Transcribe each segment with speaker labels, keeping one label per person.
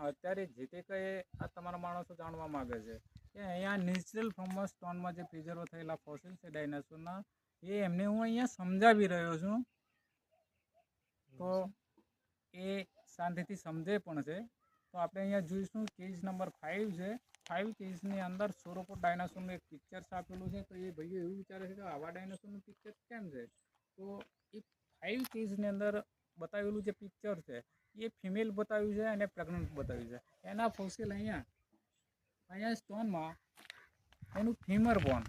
Speaker 1: અત્યારે જે તે કંઈ આ તમારા માણસો જાણવા માગે છે કે અહીંયા નેચરલ ફોર્મમાં સ્ટોનમાં જે પ્રિઝર્વ થયેલા ફોસિલ છે ડાયનાસોરના, એ એમને હું અહીંયા સમજાવી રહ્યો છું, તો એ શાંતિથી સમજે પણ છે. તો આપણે અહીંયા જોઈશું કેજ નંબર 5 છે. 5 કેજની અંદર સોરોપોડ ડાયનાસોરનું એક પિક્ચર્સ આપેલું છે. તો એ ભાઈઓ એવું વિચારે છે કે આવા ડાયનાસોરનું પિક્ચર કેમ છે, તો એ 5 કેજની અંદર બતાવેલું જે પિક્ચર છે એ ફિમેલ બતાવ્યું છે અને પ્રેગ્નન્ટ બતાવ્યું છે. એના ફોસિલ અહીંયા સ્ટોનમાં એનું ફીમર બોન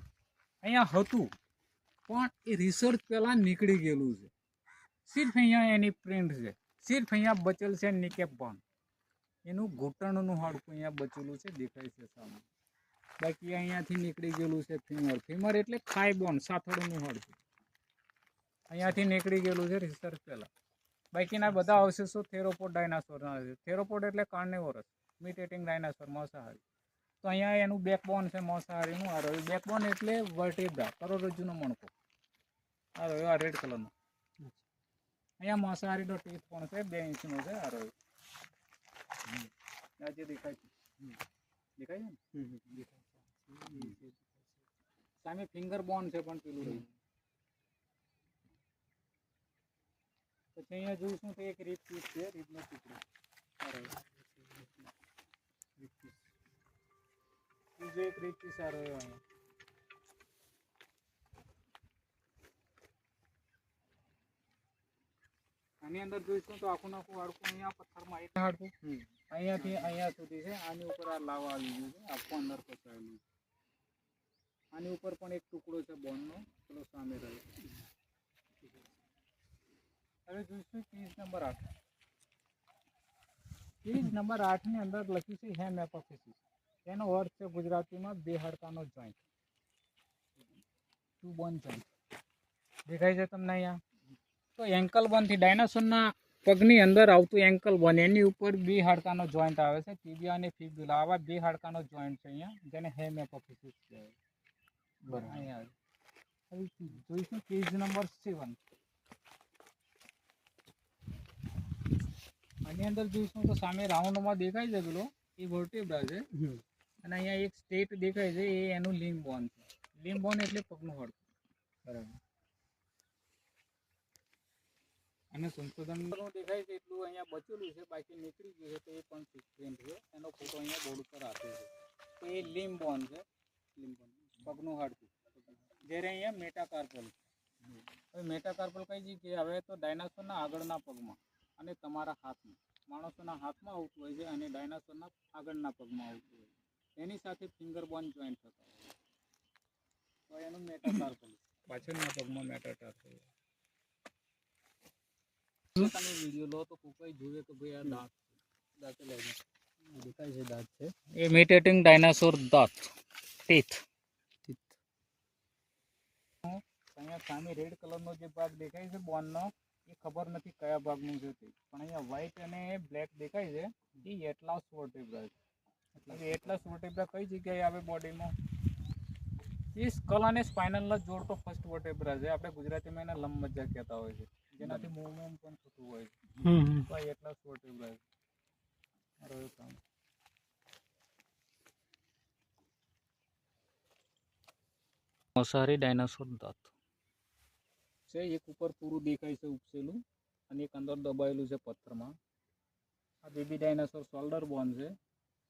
Speaker 1: અહીંયા હતું, પણ એ રિસર્ચ પહેલાં નીકળી ગયેલું છે. સિર્ફ અહીંયા એની પ્રિન્ટ છે, સિર્ફ અહીંયા બચેલ છે નીકેપ બોન, એનું ઘૂંટણનું હાડકું અહીંયા બચેલું છે, દેખાય છે સામે. બાકી અહીંયાથી નીકળી ગયેલું છે ફીમર. ફીમર એટલે થાઈ બોન, સાથળનું હાડકું અહીંયાથી નીકળી ગયેલું છે રિસર્ચ પહેલાં. બાકીના બધા અવશેષો થેરોપોડ ડાયનાસોરના છે. થેરોપોડ એટલે કાર્નિવોરસ, મીટ ઇટિંગ ડાયનાસોર, માંસાહારી. તો અહીંયા એનું બેકબોન છે માંસાહારીનું. આ રહ્યું બેકબોન એટલે વર્ટેબ્રા, કરોડરજ્જુનો મણકો. આ રહ્યો આ રેડ કલરનો. અહીંયા માંસાહારીનો ટીથ પણ છે, 2 ઇંચનો છે. આ રહ્યો આ જે દેખાય છે, દેખાય છે ને, સામે ફિંગર બોન છે પણ પેલું રહ્યું. પછી અહીંયા જોઈશું તો એક રીપ પીસ છે, રીપનો ટુકડો. બીજો એક રીપ પીસ આ રહ્યો અહીંયા. આની અંદર જોઈશું તો આખું હાડકું અહીંયા પથ્થરમાં એક હાડકું અહીંયાથી અહીંયા સુધી છે. આની ઉપર આ લાવા આવી ગયું છે, આખું અંદર ફસાયેલું. આની ઉપર પણ એક ટુકડો છે બોનનો, પેલો સામે રહ્યો. હવે જોઈશું કેજ નંબર 8. કેજ નંબર 8 ની અંદર લખ્યું છે હેમ એપોફિસિસ. એનો અર્થ છે ગુજરાતીમાં 2 હાડકાનો જોઈન્ટ, 2 બોન જોઈન્ટ. દેખાય છે તમને અહીંયા? તો એન્કલ બોનથી ડાયનાસોરના પગની અંદર આવતું એન્કલ બોન, એની ઉપર 2 હાડકાનો જોઈન્ટ આવે છે, ટીબિયા અને ફિબ્યુલા. આવા 2 હાડકાનો જોઈન્ટ છે અહીંયા, જેને હેમ એપોફિસિસ કહેવાય. બરાબર. અહીંયા હવે જોઈશું કેજ નંબર 7. આની અંદર જોઈશું તો સામે રાઉન્ડમાં દેખાય છે પેલો, એ વર્ટેબ્રા છે. અને અહીંયા એક સ્ટેટ દેખાય છે, એ એનું લિમ્બ બોન છે. લિમ્બ બોન એટલે પગનું હાડકું. બરાબર. અને સંશોધનનું દેખાય છે એટલું અહીંયા બચેલું છે, બાકી નીકળી ગયું છે. તો એ પણ પ્રિન્ટ છે, એનો ફોટો અહીંયા બોર્ડ ઉપર આપ્યો છે. તો એ લિમ્બ બોન છે, લિમ્બ બોન પગનું હાડકું. જ્યારે અહીંયા મેટાકાર્પલ. હવે મેટાકાર્પલ કઈ જગ્યાએ આવે તો ડાયનાસોરના આગળના પગમાં અને તમારા હાથમાં. માણસોના હાથમાં આવતું હોય છે અને ડાયનાસોરના આગળના પગમાં આવતું હોય છે. એની સાથે ફિંગર બોન જોઈન્ટ થતા હોય છે. તો એનું મેટાકાર્પલ, પાછળના પગમાં મેટાકાર્પલ. તમે વિડીયો લો તો કોઈ જોવે કે ભાઈ આ દાંત દેખાય છે, દાંત છે. એ મીટ ઇટિંગ ડાયનાસોર દાંત, ટીથ. અહીંયા સામે રેડ કલરનો જે ભાગ દેખાય છે બોનનો, એ ખબર નથી કયા ભાગનું છે તે, પણ અહીંયા વ્હાઇટ અને બ્લેક દેખાય છે, એ એટલાસ વર્ટેબ્રા છે. એટલે એટલાસ વર્ટેબ્રા કઈ જગ્યાએ આવે બોડીમાં? એ સ્કલ અને સ્પાઇનલના જોડતો ફર્સ્ટ વર્ટેબ્રા છે. આપણે ગુજરાતીમાં એના લંબમજ્જા કહેતા હોય છે, જેનાથી મૂવમેન્ટ પણ થતું હોય છે. તો એટલાસ વર્ટેબ્રા છે. માંસાહારી ડાયનાસોર દાંત છે. એક ઉપર પૂરું દેખાય છે ઉપસેલું, અને એક અંદર દબાયેલું છે પથ્થરમાં. આ બેબી ડાયનાસોર શોલ્ડર બોન છે.